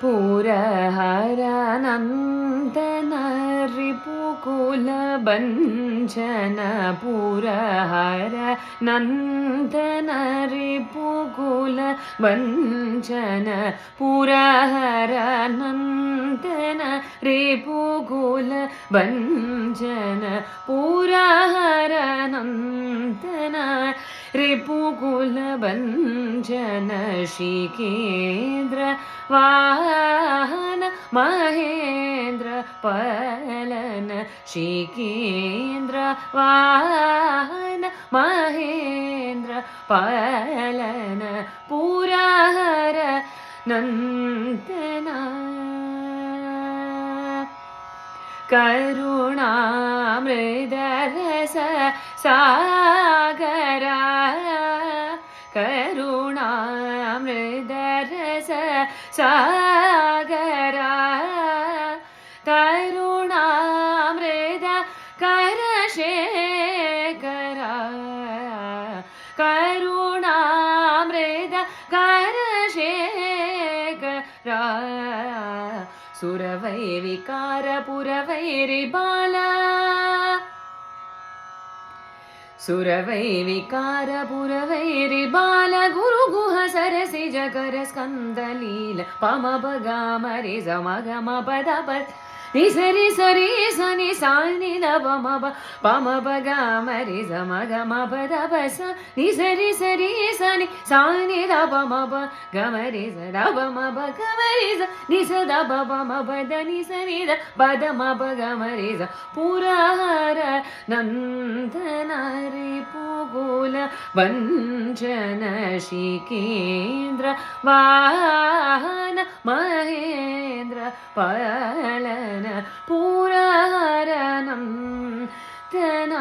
पुरहरनन्दन रिपुकुलभञ्जन पुरहरनन्दन रिपुकुलभञ्जन पुरहरनन्दन रिपुकुलभञ्जन पुरहरनन्दन रिपुकुलभञ्जन शिकेन्द्र वाहन महेन्द्र पलन शिकेन्द्र वाहन महेन्द्र पलन पुरहर नन्दन करुणामृतरस सागरा करुणामृतरस सागरा करुणामृत करशेखरा करुणामृत करशेखरा सुरवैविकार पुरवैरिबाला सुरवैविकार पुरवैरिबाल गुरुगुह सरसिज कर स्कन्दलील पमपगामरि समगम पदप निसरि सरि सनि सानि दपमप पमपगामरि समगम पदपस निसरि सरि सनि सानि दपमप गमरि सदपमप गमरि स निस दपमप दनि सनि द पदमप गमरि स पुरहर नन्दन रिपुकुलभञ्जन शिकेन्द्र वाहन महेन्द्र पलन पुरहर नन्दन